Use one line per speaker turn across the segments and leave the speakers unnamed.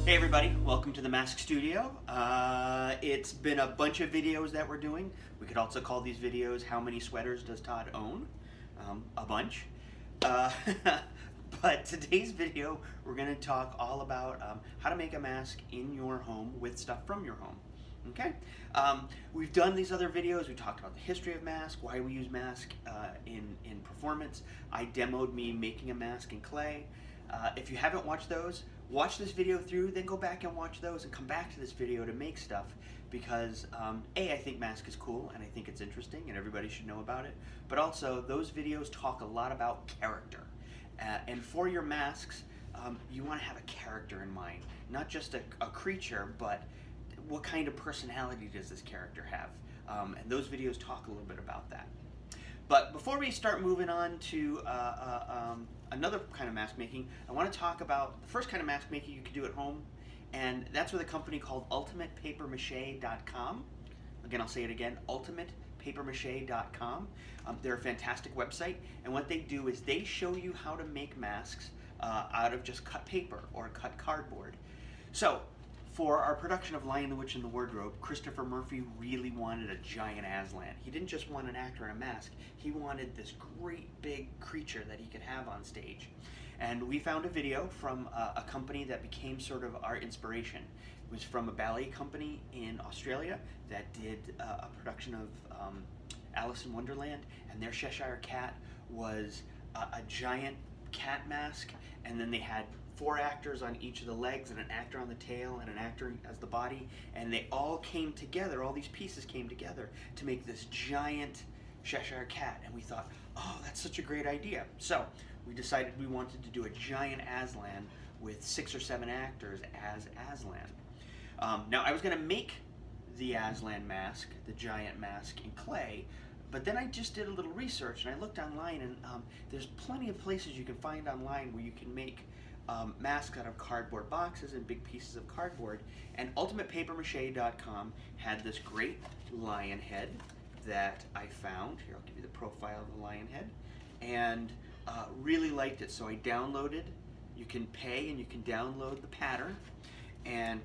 Hey everybody, welcome to the Mask Studio. It's been a bunch of videos that we're doing. We could also call these videos How Many Sweaters Does Todd Own? A bunch. But today's video we're going to talk all about how to make a mask in your home with stuff from your home. Okay? We've done these other videos. We talked about the history of mask, why we use mask in performance. I demoed me making a mask in clay. If you haven't watched those, watch this video through, then go back and watch those and come back to this video to make stuff because I think mask is cool and I think it's interesting and everybody should know about it. But also, those videos talk a lot about character. And for your masks, you want to have a character in mind. Not just a creature, but what kind of personality does this character have? And those videos talk a little bit about that. But before we start moving on to another kind of mask making, I want to talk about the first kind of mask making you can do at home, and that's with a company called UltimatePaperMache.com. Again, I'll say it again, UltimatePaperMache.com. They're a fantastic website, and what they do is they show you how to make masks out of just cut paper or cut cardboard. So, for our production of Lion, the Witch, and the Wardrobe, Christopher Murphy really wanted a giant Aslan. He didn't just want an actor in a mask, he wanted this great big creature that he could have on stage. And we found a video from a company that became sort of our inspiration. It was from a ballet company in Australia that did a production of Alice in Wonderland, and their Cheshire Cat was a giant cat mask, and then they had 4 actors on each of the legs and an actor on the tail and an actor as the body, and they all came together, all these pieces came together to make this giant Cheshire Cat. And we thought, oh, that's such a great idea. So we decided we wanted to do a giant Aslan with 6 or 7 actors as Aslan. Now I was going to make the Aslan mask, the giant mask, in clay, but then I just did a little research and I looked online, and there's plenty of places you can find online where you can make masks out of cardboard boxes and big pieces of cardboard. And UltimatePaperMache.com had this great lion head that I found. Here, I'll give you the profile of the lion head, and really liked it. So I downloaded. You can pay and you can download the pattern and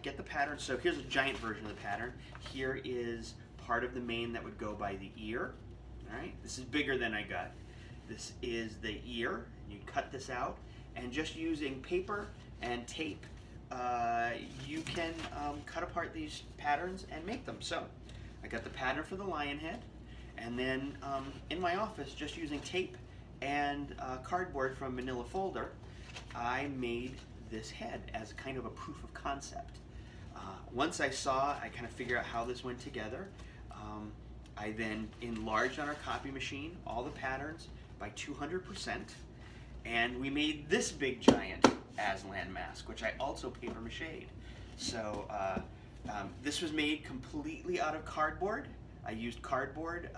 get the pattern. So here's a giant version of the pattern. Here is part of the mane that would go by the ear. All right, this is bigger than I got. This is the ear. You cut this out. And just using paper and tape, you can cut apart these patterns and make them. So I got the pattern for the lion head, and then in my office, just using tape and cardboard from Manila folder, I made this head as kind of a proof of concept. Once I kind of figured out how this went together, I then enlarged on our copy machine all the patterns by 200%. And we made this big giant Aslan mask, which I also paper mached. So this was made completely out of cardboard. I used cardboard,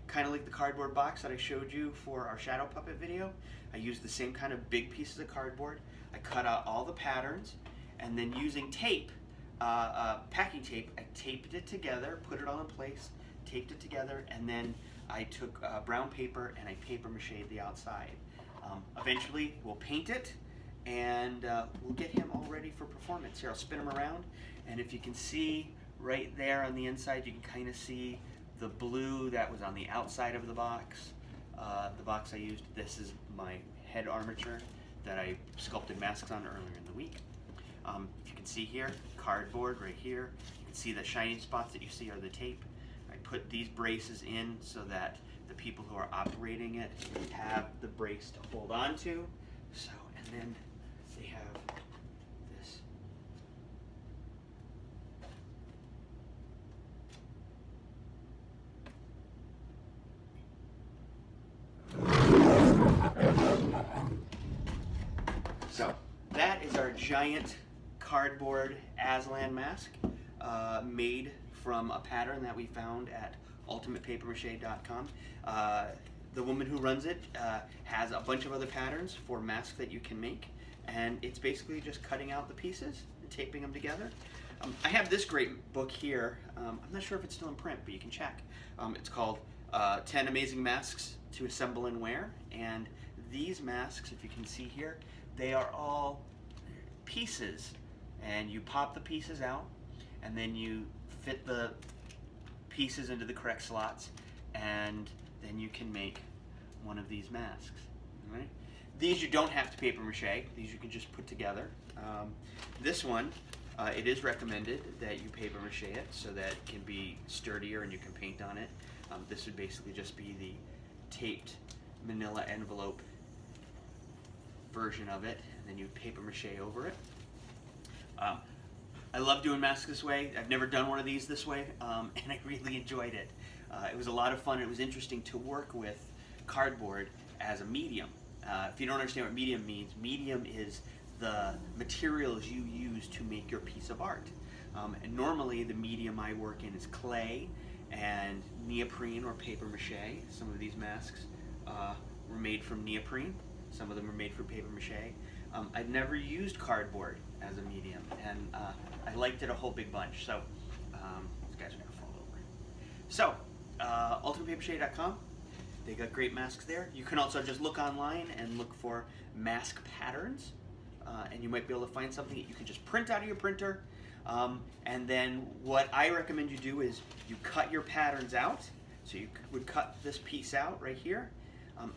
kind of like the cardboard box that I showed you for our shadow puppet video. I used the same kind of big pieces of cardboard. I cut out all the patterns, and then using tape, packing tape, I taped it together, put it all in place, taped it together, and then I took brown paper and I paper mached the outside. Eventually we'll paint it, and we'll get him all ready for performance. Here, I'll spin him around, and if you can see right there on the inside, you can kind of see the blue that was on the outside of the box. The box I used, this is my head armature that I sculpted masks on earlier in the week. If you can see here, cardboard right here. You can see the shiny spots that you see are the tape. I put these braces in so that the people who are operating it have the brace to hold on to. So, and then they have this. So, that is our giant cardboard Aslan mask made from a pattern that we found at UltimatePaperMache.com. The woman who runs it has a bunch of other patterns for masks that you can make, and it's basically just cutting out the pieces and taping them together. I have this great book here. I'm not sure if it's still in print, but you can check. It's called 10 Amazing Masks to Assemble and Wear, and these masks, if you can see here, they are all pieces, and you pop the pieces out, and then you fit the pieces into the correct slots, and then you can make one of these masks. Right? These you don't have to paper mache. These you can just put together. This one, it is recommended that you paper mache it so that it can be sturdier and you can paint on it. This would basically just be the taped manila envelope version of it, and then you paper mache over it. I love doing masks this way. I've never done one of these this way, and I really enjoyed it. It was a lot of fun. It was interesting to work with cardboard as a medium. If you don't understand what medium means, medium is the materials you use to make your piece of art. And normally the medium I work in is clay and neoprene or paper mache. Some of these masks were made from neoprene. Some of them were made from paper mache. I'd never used cardboard as a medium, and I liked it a whole big bunch. So these guys are gonna fall over. So ultimatepapermache.com. They got great masks there. You can also just look online and look for mask patterns, and you might be able to find something that you can just print out of your printer. And then what I recommend you do is you cut your patterns out. So you would cut this piece out right here,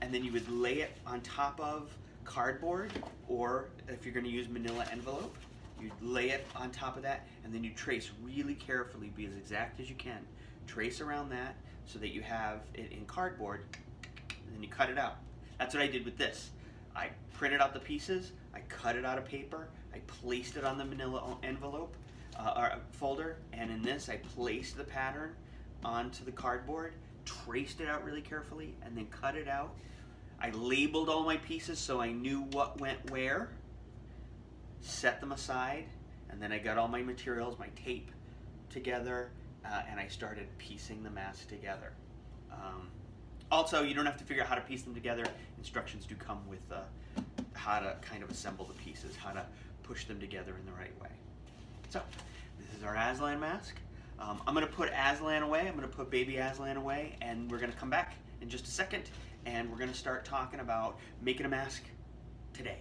and then you would lay it on top of cardboard, or if you're going to use manila envelope, you'd lay it on top of that, and then you trace really carefully, be as exact as you can. Trace around that so that you have it in cardboard, and then you cut it out. That's what I did with this. I printed out the pieces, I cut it out of paper, I placed it on the manila envelope or folder, and in this I placed the pattern onto the cardboard, traced it out really carefully, and then cut it out. I labeled all my pieces so I knew what went where, set them aside, and then I got all my materials, my tape together, and I started piecing the mask together. Also, you don't have to figure out how to piece them together. Instructions do come with how to kind of assemble the pieces, how to push them together in the right way. So, this is our Aslan mask. I'm going to put Aslan away, I'm going to put baby Aslan away, and we're going to come back in just a second, and we're going to start talking about making a mask today.